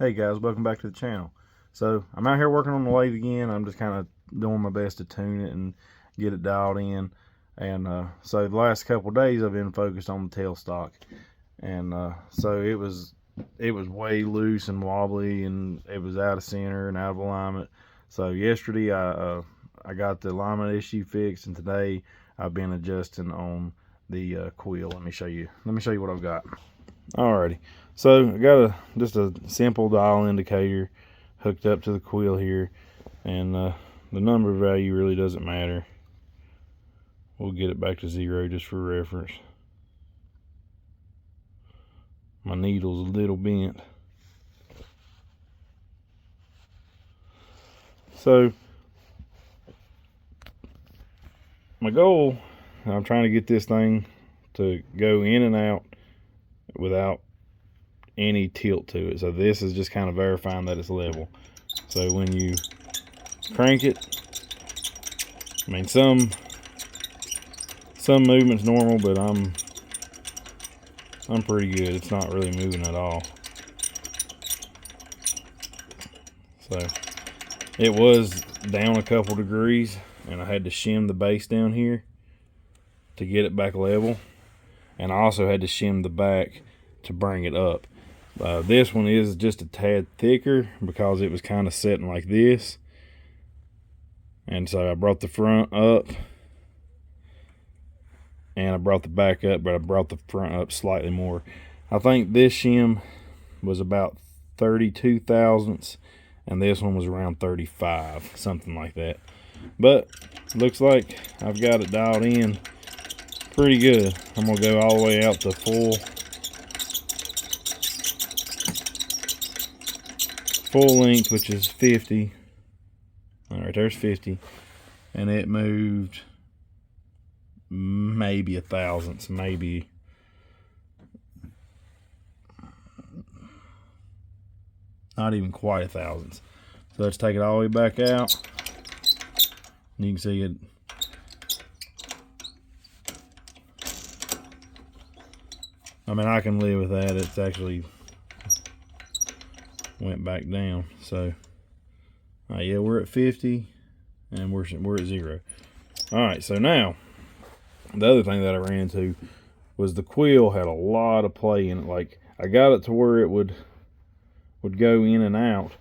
Hey guys, welcome back to the channel. So I'm out here working on the lathe again. I'm just kind of doing my best to tune it and get it dialed in. And so the last couple of days I've been focused on the tailstock, and so it was way loose and wobbly, and it was out of center and out of alignment. So yesterday I got the alignment issue fixed, and today I've been adjusting on the quill. Let me show you what I've got. Alrighty, so I got just a simple dial indicator hooked up to the quill here, and the number value really doesn't matter. We'll get it back to 0 just for reference. My needle's a little bent. So my goal, I'm trying to get this thing to go in and out without any tilt to it. So this is just kind of verifying that it's level. So when you crank it, I mean some movement's normal, but I'm pretty good. It's not really moving at all. So it was down a couple degrees, and I had to shim the base down here to get it back level, and I also had to shim the back to bring it up. This one is just a tad thicker because it was kind of sitting like this, and so I brought the front up and I brought the back up, but I brought the front up slightly more. I think this shim was about 32 thousandths, and this one was around 35, something like that. But looks like I've got it dialed in pretty good. I'm gonna go all the way out to full length, which is 50. All right, there's 50, and it moved maybe a thousandth, maybe. Not even quite a thousandth. So let's take it all the way back out. And you can see it. I mean, I can live with that. It's actually went back down. So yeah, we're at 50, and we're at 0. All right, so now the other thing that I ran into was the quill had a lot of play in it. Like, I got it to where it would go in and out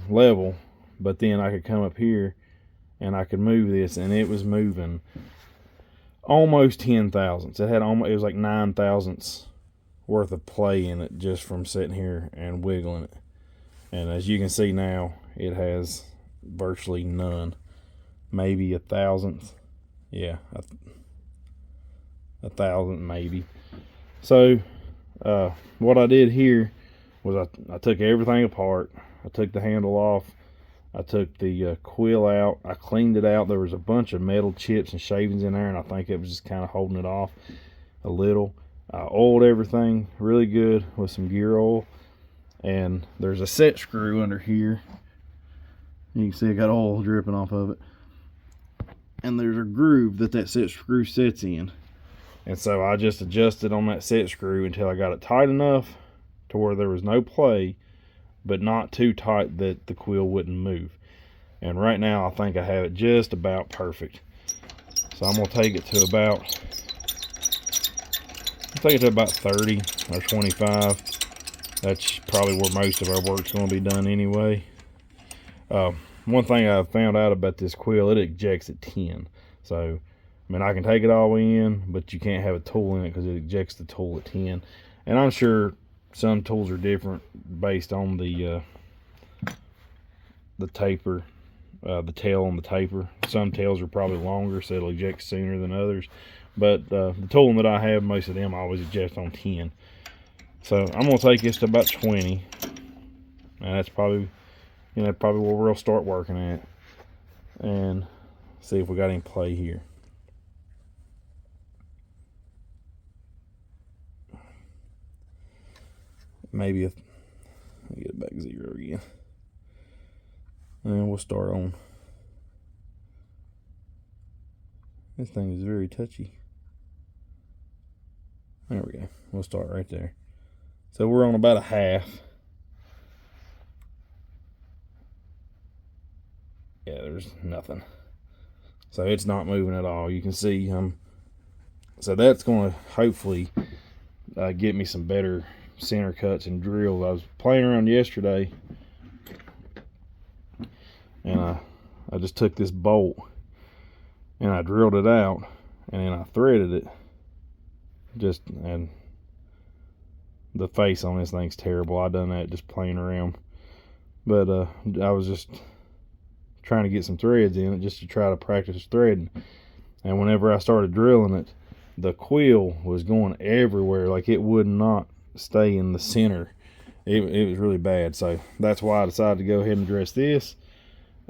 level, but then I could come up here and I could move this, and it was moving almost 10 thousandths. It was like 9 thousandths worth of play in it just from sitting here and wiggling it. And as you can see now, it has virtually none. Maybe a thousandth. Yeah, a thousandth maybe. So what I did here was I took everything apart. I took the handle off. I took the quill out. I cleaned it out. There was a bunch of metal chips and shavings in there, and I think it was just kind of holding it off a little. I oiled everything really good with some gear oil, and there's a set screw under here. You can see I got oil dripping off of it, and there's a groove that set screw sits in, and so I just adjusted on that set screw until I got it tight enough to where there was no play, but not too tight that the quill wouldn't move. And right now I think I have it just about perfect. So I'm gonna take it to about 30 or 25. That's probably where most of our work's gonna be done anyway. One thing I found out about this quill, it ejects at 10. So I mean, I can take it all the way in, but you can't have a tool in it because it ejects the tool at 10. And I'm sure some tools are different based on the taper, the tail on the taper. Some tails are probably longer, so it'll eject sooner than others. But the tooling that I have, most of them always eject on 10. So I'm gonna take this to about 20, and that's probably where we'll start working at, and see if we got any play here. Maybe let me get it back 0 again, and we'll start on. This thing is very touchy. There we go. We'll start right there. So we're on about a half. there's nothing. So it's not moving at all. You can see so that's going to hopefully get me some better center cuts and drills. I was playing around yesterday, and I just took this bolt and I drilled it out, and then I threaded it. And the face on this thing's terrible. I done that just playing around, but I was just trying to get some threads in it just to try to practice threading. And whenever I started drilling it, the quill was going everywhere. Like, it would not stay in the center. It was really bad. So that's why I decided to go ahead and address this.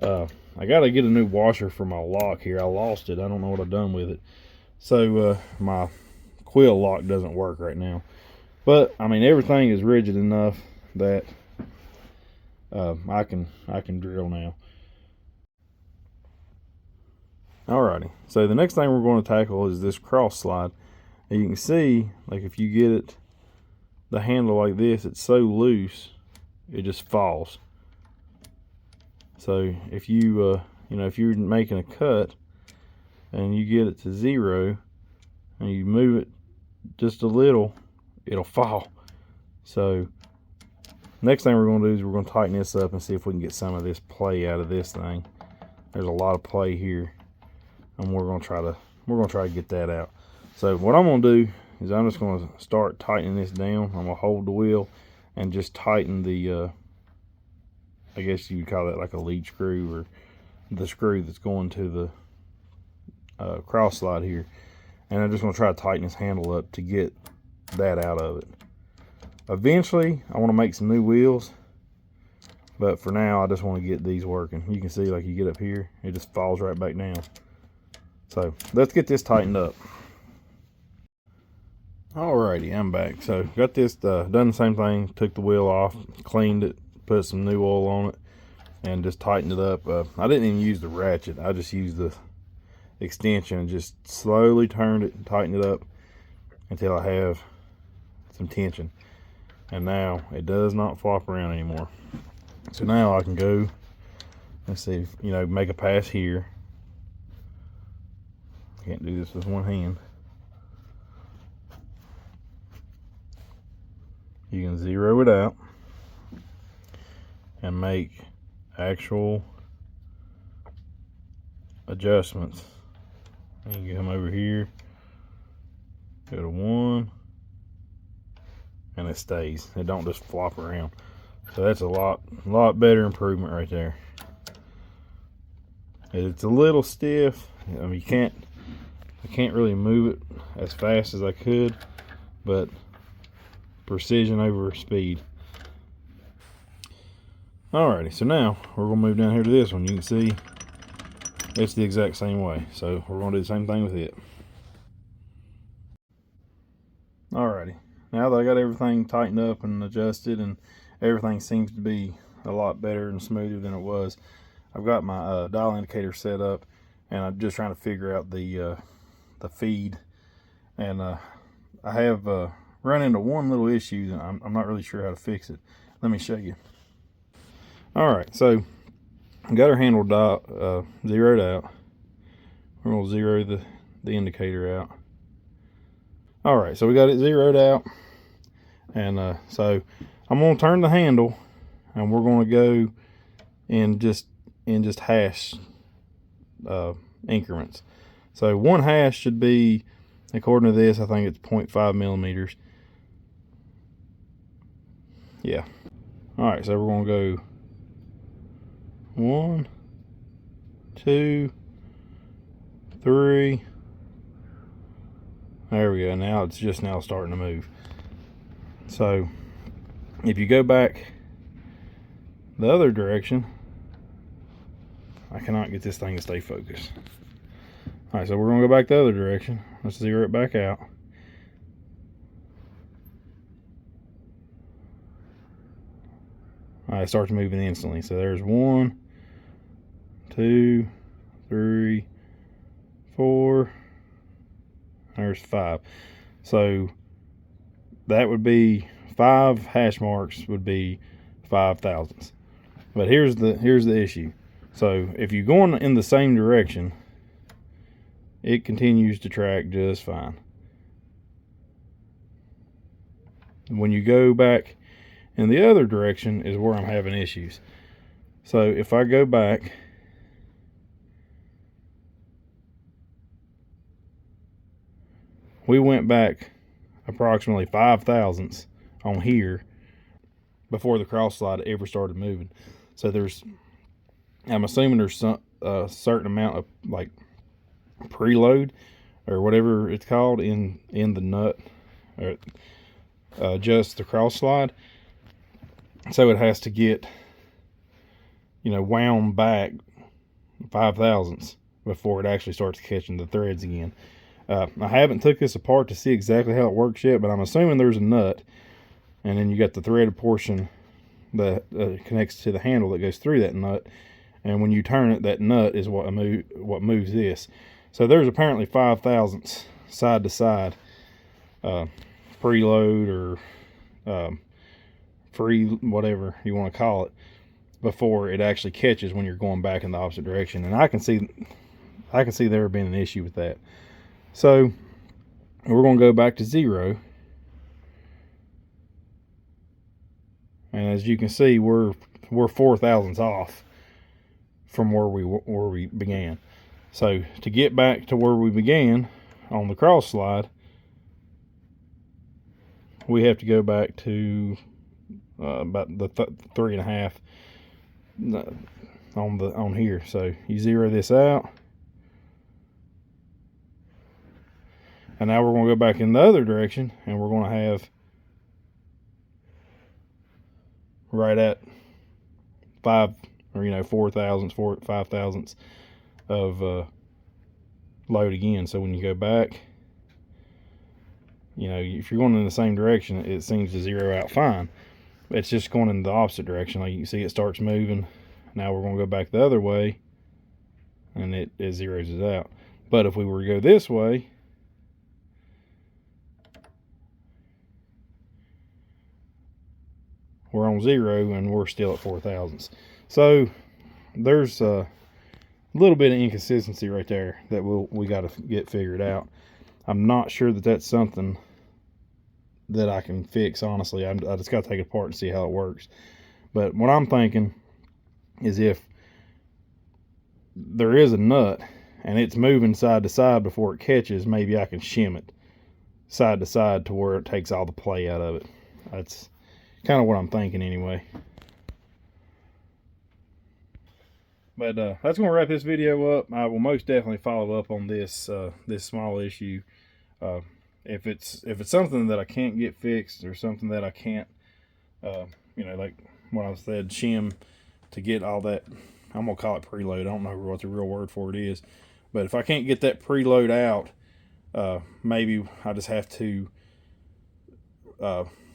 I got to get a new washer for my lock here. I lost it. I don't know what I've done with it. So my quill lock doesn't work right now. But I mean, everything is rigid enough that I can drill now. Alrighty, so the next thing we're going to tackle is this cross slide. And you can see, like, if you get it, the handle like this, it's so loose, it just falls. So if you, if you're making a cut and you get it to 0 and you move it just a little, it'll fall. So next thing we're going to do is we're going to tighten this up and see if we can get some of this play out of this thing. There's a lot of play here, and we're going to try to get that out. So what I'm going to do is I'm just going to start tightening this down. I'm going to hold the wheel and just tighten the I guess you would call that like a lead screw, or the screw that's going to the cross slide here. And I'm just going to try to tighten this handle up to get that out of it. Eventually I want to make some new wheels, but for now I just want to get these working. You can see, like, you get up here, it just falls right back down. So let's get this tightened up. Alrighty, I'm back. So got this done the same thing. Took the wheel off, cleaned it, put some new oil on it, and just tightened it up. I didn't even use the ratchet. I just used the extension and just slowly turned it and tightened it up until I have some tension. And now it does not flop around anymore. So now I can go, let's see, make a pass here. Can't do this with one hand. You can zero it out and make actual adjustments. And you come over here, go to 1, and it stays. It don't just flop around. So that's a lot better improvement right there. It's a little stiff. I mean, I can't really move it as fast as I could, but precision over speed. Alrighty, so now we're gonna move down here to this one. You can see it's the exact same way. So we're gonna do the same thing with it. Alrighty, now that I got everything tightened up and adjusted, and everything seems to be a lot better and smoother than it was, I've got my dial indicator set up, and I'm just trying to figure out the feed. And I have run into one little issue, and I'm not really sure how to fix it. Let me show you. Alright, so I got our handle zeroed out. We're going to zero the indicator out. Alright, so we got it zeroed out, and so I'm going to turn the handle, and we're going to go in just hash increments. So 1 hash should be, according to this, I think it's 0.5 millimeters. Yeah. Alright, so we're going to go 1, 2, 3. There we go. Now it's just now starting to move. So if you go back the other direction, I cannot get this thing to stay focused. Alright, so we're going to go back the other direction. Let's zero it back out. Alright, it starts moving instantly. So there's 1, 2, 3, 4. There's 5. So that would be 5 hash marks would be 5 thousandths. But here's the issue. So if you're going in the same direction, it continues to track just fine. When you go back in the other direction is where I'm having issues. So if I go back, we went back approximately 5 thousandths on here before the cross slide ever started moving. So I'm assuming there's a certain amount of like preload or whatever it's called in the nut, or just the cross slide. So it has to get, wound back 5 thousandths before it actually starts catching the threads again. I haven't took this apart to see exactly how it works yet, but I'm assuming there's a nut, and then you got the threaded portion that connects to the handle that goes through that nut, and when you turn it, that nut is what moves this. So there's apparently 5 thousandths side to side preload or free, whatever you want to call it, before it actually catches when you're going back in the opposite direction. And I can see there being an issue with that. So we're going to go back to 0, and as you can see, we're 4 thousandths off from where we began. So to get back to where we began on the cross slide, we have to go back to about the 3.5 on here. So you zero this out, and now we're going to go back in the other direction, and we're going to have right at 5 thousandths of load again. So when you go back, if you're going in the same direction, it seems to zero out fine. It's just going in the opposite direction. Like you can see, it starts moving. Now we're going to go back the other way, and it zeroes it out. But if we were to go this way, we're on 0 and we're still at 4 thousandths. So there's a little bit of inconsistency right there that we got to get figured out. I'm not sure that that's something that I can fix, honestly. I just got to take it apart and see how it works. But what I'm thinking is, if there is a nut and it's moving side to side before it catches, maybe I can shim it side to side to where it takes all the play out of it. That's kind of what I'm thinking anyway. But that's going to wrap this video up. I will most definitely follow up on this this small issue. If it's something that I can't get fixed, or something that I can't, like what I said, shim to get all that, I'm gonna call it preload. I don't know what the real word for it is, but if I can't get that preload out, maybe I just have to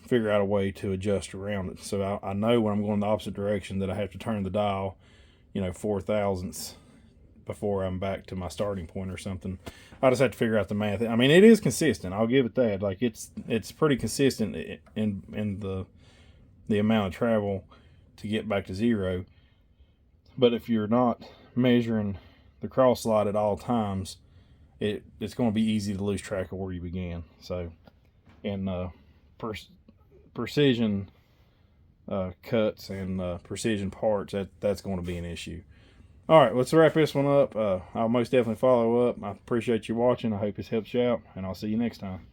figure out a way to adjust around it. So I know when I'm going the opposite direction that I have to turn the dial, 4 thousandths before I'm back to my starting point or something. I just have to figure out the math. I mean, it is consistent. I'll give it that. Like it's pretty consistent in the amount of travel to get back to 0. But if you're not measuring the cross slide at all times, it's going to be easy to lose track of where you began. So, in precision cuts and precision parts, that's going to be an issue. All right, let's wrap this one up. I'll most definitely follow up. I appreciate you watching. I hope this helps you out, and I'll see you next time.